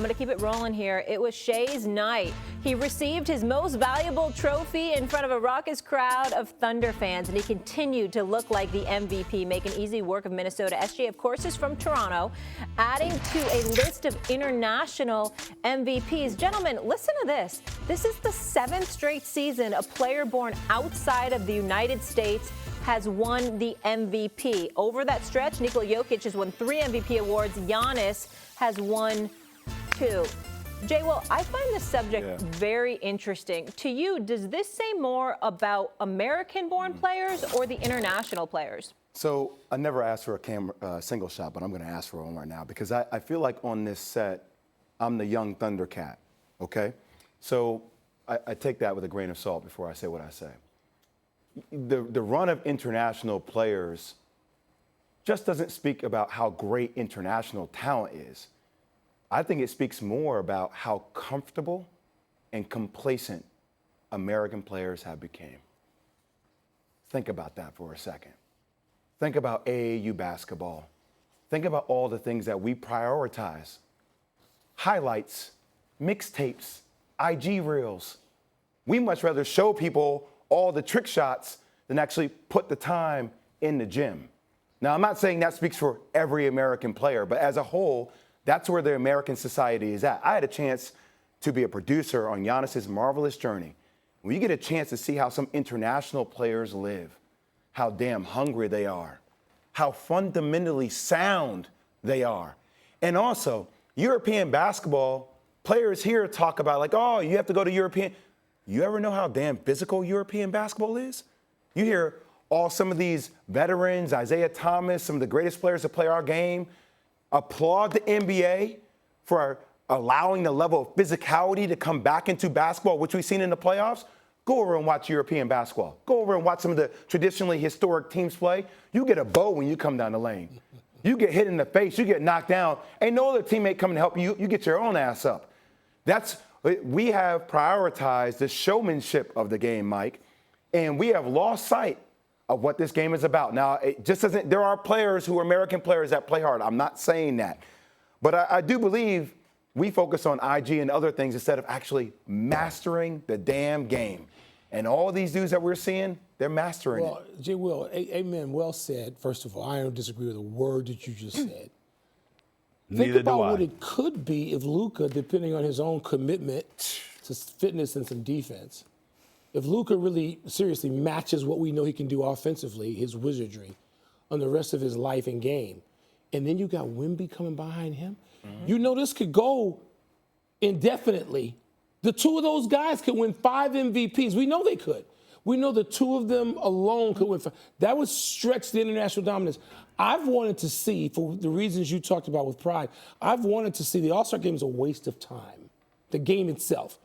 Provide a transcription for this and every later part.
I'm going to keep it rolling here. It was Shai's night. He received his most valuable trophy in front of a raucous crowd of Thunder fans, and he continued to look like the MVP, making easy work of Minnesota. SJ, of course, is from Toronto, adding to a list of international MVPs. Gentlemen, listen to this. This is the 7th straight season a player born outside of the United States has won the MVP. Over that stretch, Nikola Jokic has won 3 MVP awards. Giannis has won 2. JWill, I find this subject very interesting. To you, does this say more about American-born players or the international players? So I never asked for a single shot, but I'm going to ask for one right now because I feel like on this set, I'm the young Thundercat, okay? So I take that with a grain of salt before I say what I say. The run of international players just doesn't speak about how great international talent is. I think it speaks more about how comfortable and complacent American players have become. Think about that for a second. Think about AAU basketball. Think about all the things that we prioritize. Highlights, mixtapes, IG reels. We much rather show people all the trick shots than actually put the time in the gym. Now, I'm not saying that speaks for every American player, but as a whole, that's where the American society is at. I had a chance to be a producer on Giannis's marvelous journey. When you get a chance to see how some international players live, how damn hungry they are, how fundamentally sound they are. And also, European basketball, players here talk about like, oh, you have to go to European. You ever know how damn physical European basketball is? You hear some of these veterans, Isaiah Thomas, some of the greatest players to play our game, applaud the NBA for allowing the level of physicality to come back into basketball, which we've seen in the playoffs. Go over and watch European basketball. Go over and watch some of the traditionally historic teams play. You get a bow when you come down the lane. You get hit in the face. You get knocked down. Ain't no other teammate coming to help you. You get your own ass up. We have prioritized the showmanship of the game, Mike, and we have lost sight of what this game is about. Now, it just doesn't. There are players who are American players that play hard. I'm not saying that. But I do believe we focus on IG and other things instead of actually mastering the damn game. And all these dudes that we're seeing, they're mastering it. Well, JWill, amen, well said. First of all, I don't disagree with a word that you just said. Think about what it could be if Luka, depending on his own commitment to fitness and some defense, if Luka really seriously matches what we know he can do offensively, his wizardry, on the rest of his life and game, and then you got Wemby coming behind him, you know this could go indefinitely. The two of those guys could win 5 MVPs. We know they could. We know the two of them alone could win 5. That would stretch the international dominance. I've wanted to see, for the reasons you talked about with Pride, I've wanted to see the All-Star game is a waste of time. The game itself.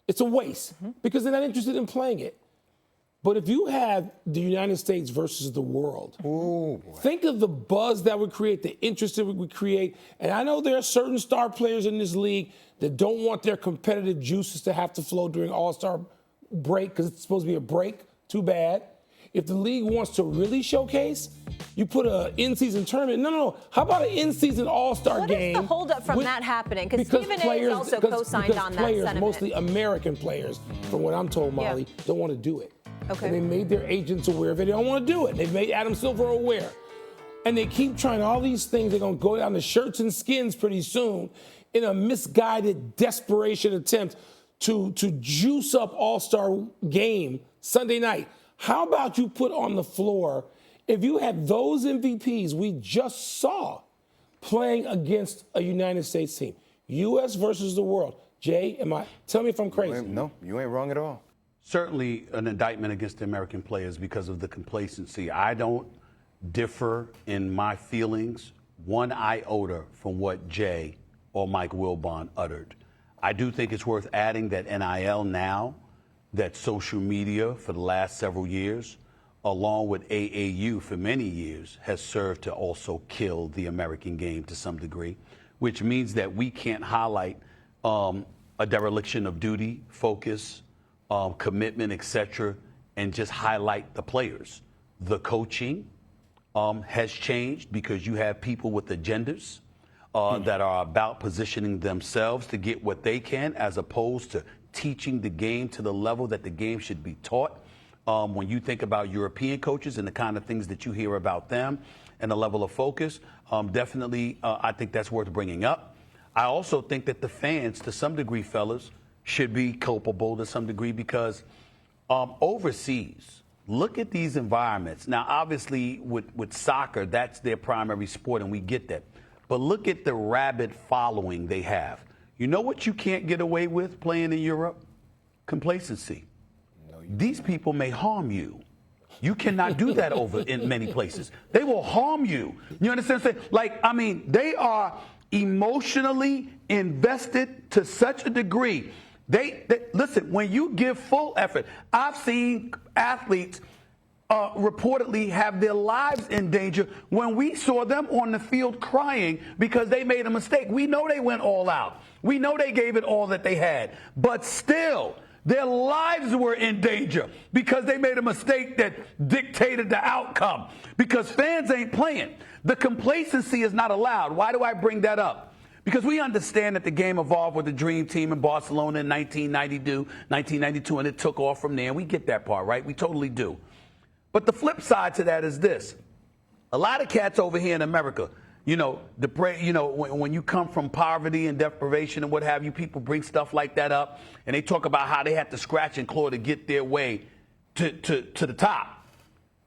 It's a waste because they're not interested in playing it. But if you have the United States versus the world, think of the buzz that would create, the interest that would create. And I know there are certain star players in this league that don't want their competitive juices to have to flow during All-Star break because it's supposed to be a break. Too bad. If the league wants to really showcase, you put an in-season tournament. No. How about an in-season All-Star game? What is the holdup from that happening? Because Stephen A. has also co-signed on that sentiment. Mostly American players, from what I'm told, Molly, don't want to do it. Okay. And they made their agents aware of it. They don't want to do it. They've made Adam Silver aware. And they keep trying all these things. They're going to go down to shirts and skins pretty soon in a misguided desperation attempt to juice up All-Star game Sunday night. How about you put on the floor, if you had those MVPs we just saw playing against a United States team, U.S. versus the world. Jay, tell me if I'm crazy. No, you ain't wrong at all. Certainly an indictment against the American players because of the complacency. I don't differ in my feelings one iota from what Jay or Mike Wilbon uttered. I do think it's worth adding that NIL now, that social media for the last several years, along with AAU for many years, has served to also kill the American game to some degree, which means that we can't highlight a dereliction of duty, focus, commitment, etc., and just highlight the players. The coaching has changed because you have people with agendas. that are about positioning themselves to get what they can, as opposed to teaching the game to the level that the game should be taught. When you think about European coaches and the kind of things that you hear about them and the level of focus, definitely I think that's worth bringing up. I also think that the fans, to some degree, fellas, should be culpable to some degree, because overseas, look at these environments. Now, obviously, with soccer, that's their primary sport, and we get that. But look at the rabid following they have. You know what you can't get away with playing in Europe? Complacency. These people may harm you. You cannot do that over in many places. They will harm you. You understand what I'm saying? Like, I mean, they are emotionally invested to such a degree. They listen, when you give full effort, I've seen athletes reportedly have their lives in danger when we saw them on the field crying because they made a mistake. We know they went all out. We know they gave it all that they had. But still, their lives were in danger because they made a mistake that dictated the outcome. Because fans ain't playing. The complacency is not allowed. Why do I bring that up? Because we understand that the game evolved with the Dream Team in Barcelona in 1992, and it took off from there. And we get that part, right? We totally do. But the flip side to that is this. A lot of cats over here in America, when you come from poverty and deprivation and what have you, people bring stuff like that up, and they talk about how they had to scratch and claw to get their way to the top.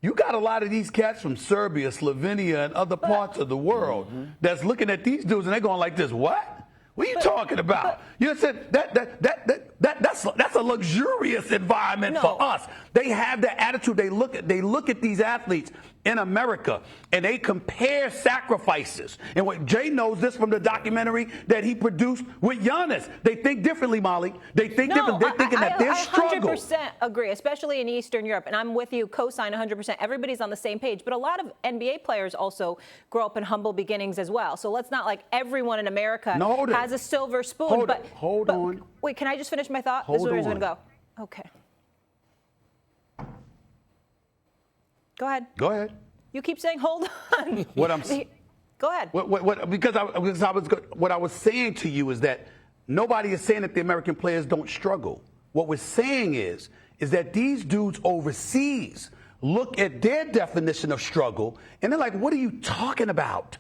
You got a lot of these cats from Serbia, Slovenia, and other parts of the world that's looking at these dudes and they're going like this, what? What are you talking about? You know what I'm saying? That's a luxurious environment for us. They have that attitude. They look at these athletes in America and they compare sacrifices. And what Jay knows this from the documentary that he produced with Giannis. They think differently, Molly. They think different. They're thinking that their struggle. I 100% agree, especially in Eastern Europe. And I'm with you, co-sign 100%. Everybody's on the same page. But a lot of NBA players also grow up in humble beginnings as well. So let's not like everyone in America has a silver spoon. Hold on. Wait, can I just finish my thought? This is where it's going to go. Okay. Go ahead. Go ahead. You keep saying hold on. Go ahead. What I was saying to you is that nobody is saying that the American players don't struggle. What we're saying is that these dudes overseas look at their definition of struggle and they're like, what are you talking about?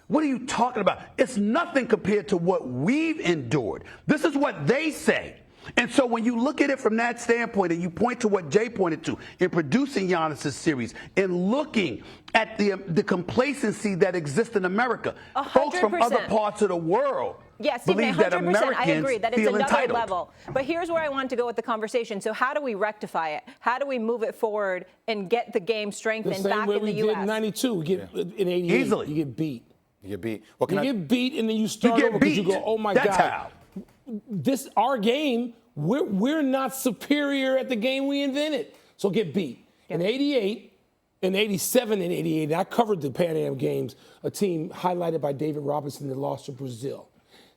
What are you talking about? It's nothing compared to what we've endured. This is what they say. And so when you look at it from that standpoint and you point to what Jay pointed to in producing Giannis' series and looking at the complacency that exists in America, 100%. Folks from other parts of the world believe that Americans I agree that it's feel another entitled. level. But here's where I want to go with the conversation. So how do we rectify it? How do we move it forward and get the game strengthened back in the U.S.? The same way we did in 92. We get in 88. Easily. You get beat. You get beat. You get beat and then you start over because you go, oh my God. That's how. Our game, we're not superior at the game we invented. So get beat. In 88, in 87 and 88, and I covered the Pan Am Games, a team highlighted by David Robinson that lost to Brazil.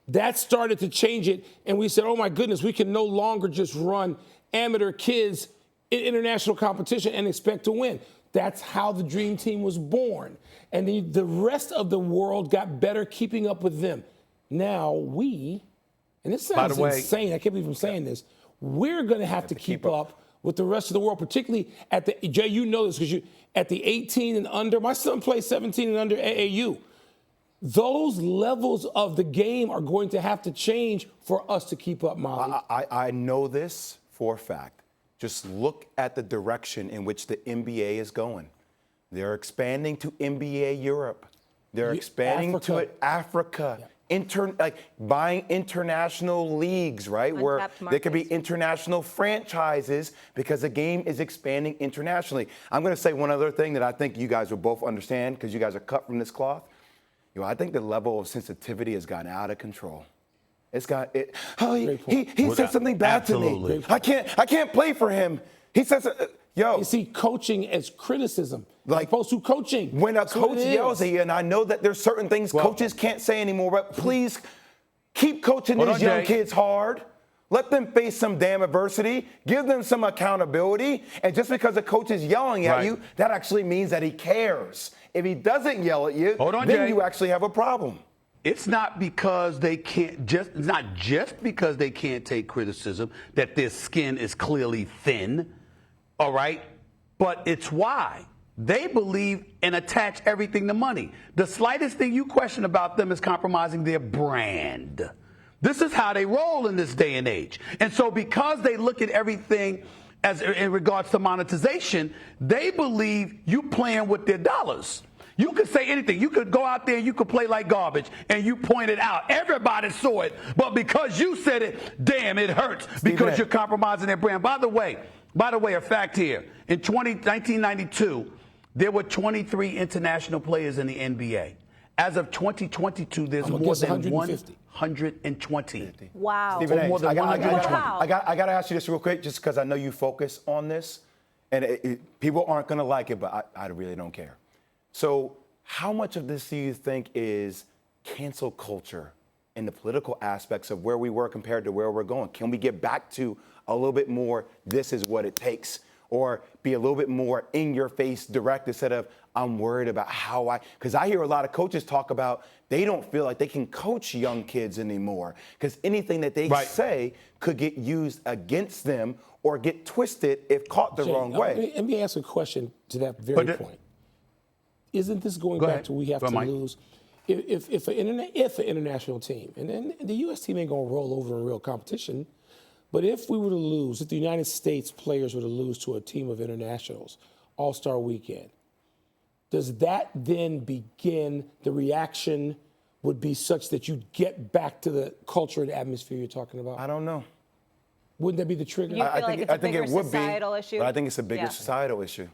That started to change it, and we said, oh my goodness, we can no longer just run amateur kids in international competition and expect to win. That's how the Dream Team was born. And the rest of the world got better keeping up with them. Now and this sounds insane, I can't believe I'm saying this, we're going to have to keep up with the rest of the world, particularly at the, Jay, you know this because at the 18 and under, my son plays 17 and under AAU. Those levels of the game are going to have to change for us to keep up, Molly. I know this for a fact. Just look at the direction in which the NBA is going. They're expanding to NBA Europe. They're expanding to Africa. Yeah. Buying international leagues, right? Where there could be international franchises because the game is expanding internationally. I'm going to say one other thing that I think you guys will both understand because you guys are cut from this cloth. I think the level of sensitivity has gotten out of control. It's got it. Oh, he said something bad to me. I can't play for him. He says, you see coaching as criticism, like opposed to coaching. When a coach yells at you, and I know that there's certain things coaches can't say anymore, but please keep coaching these young kids hard. Let them face some damn adversity. Give them some accountability. And just because a coach is yelling at you, that actually means that he cares. If he doesn't yell at you, then you actually have a problem. It's not because they can't it's not just because they can't take criticism that their skin is clearly thin, all right? But it's why they believe and attach everything to money. The slightest thing you question about them is compromising their brand. This is how they roll in this day and age. And so because they look at everything as in regards to monetization, they believe you playing with their dollars. You could say anything. You could go out there and you could play like garbage, and you point it out. Everybody saw it, but because you said it, damn, it hurts because you're compromising their brand. By the way, a fact here. In 1992, there were 23 international players in the NBA. As of 2022, there's more than 120. Wow. Stephen A, more than 120. Wow. I got to ask you this real quick, just because I know you focus on this, and people aren't going to like it, but I really don't care. So how much of this do you think is cancel culture and the political aspects of where we were compared to where we're going? Can we get back to a little bit more, this is what it takes, or be a little bit more in-your-face direct instead of I'm worried about because I hear a lot of coaches talk about they don't feel like they can coach young kids anymore because anything that they say could get used against them or get twisted if caught the wrong way. Let me ask a question to that very point. Isn't this going back to we have to lose? If an international team, and then the U.S. team ain't going to roll over in real competition, but if we were to lose, if the United States players were to lose to a team of internationals, All-Star Weekend, does that then begin, the reaction would be such that you get back to the culture and atmosphere you're talking about? I don't know. Wouldn't that be the trigger? I think it would be, issue? but I think it's a bigger societal issue.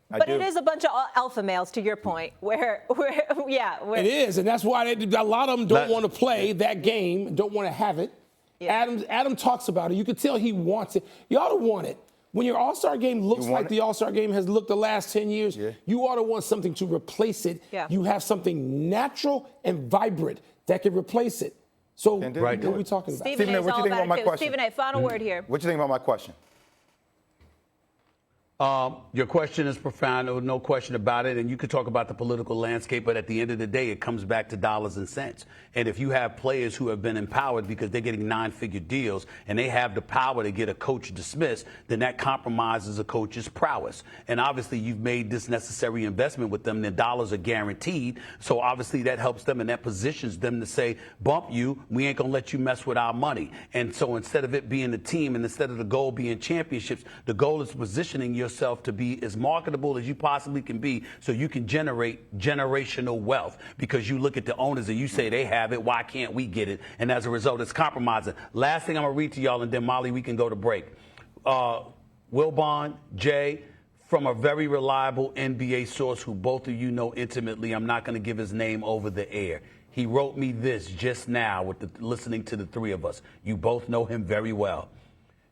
But it is a bunch of alpha males, to your point, where it is, and that's why a lot of them don't want to play that game, don't want to have it. Yeah. Adam talks about it. You can tell he wants it. You ought to want it. When your All-Star game looks like the All-Star game has looked the last 10 years, you ought to want something to replace it. Yeah. You have something natural and vibrant that can replace it. So what are we talking about? Stephen A, what do you think about my question? Stephen A, final word here. What do you think about my question? Your question is profound, no question about it, and you could talk about the political landscape, but at the end of the day, it comes back to dollars and cents. And if you have players who have been empowered because they're getting 9-figure deals and they have the power to get a coach dismissed, then that compromises a coach's prowess. And obviously, you've made this necessary investment with them. Their dollars are guaranteed, so obviously that helps them and that positions them to say, bump you, we ain't going to let you mess with our money. And so instead of it being a team and instead of the goal being championships, the goal is positioning yourself to be as marketable as you possibly can be so you can generate generational wealth because you look at the owners and you say they have it, why can't we get it? And as a result, it's compromising. Last thing I'm going to read to y'all, and then, Molly, we can go to break. Wilbon, Jay, from a very reliable NBA source who both of you know intimately, I'm not going to give his name over the air. He wrote me this just now listening to the three of us. You both know him very well.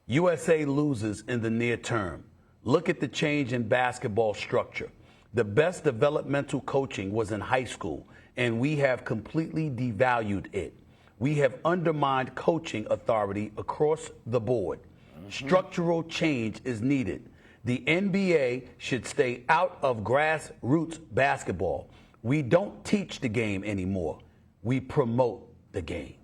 USA loses in the near term. Look at the change in basketball structure. The best developmental coaching was in high school, and we have completely devalued it. We have undermined coaching authority across the board. Structural change is needed. The NBA should stay out of grassroots basketball. We don't teach the game anymore. We promote the game.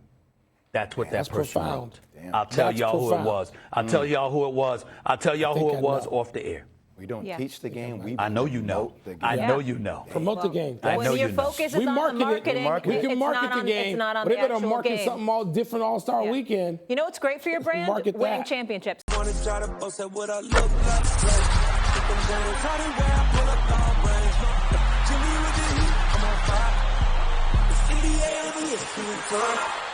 That's what that person wrote. I'll tell y'all who it was. I'll tell y'all who it was. I'll tell y'all who it was off the air. We don't teach the game. I know you know. I know you know. Promote the game. I know your focus is on the marketing. We can market the game. It's not on but the they better actual market game. something all different All-Star Weekend. You know what's great for your brand? Market Winning that. championships. NBA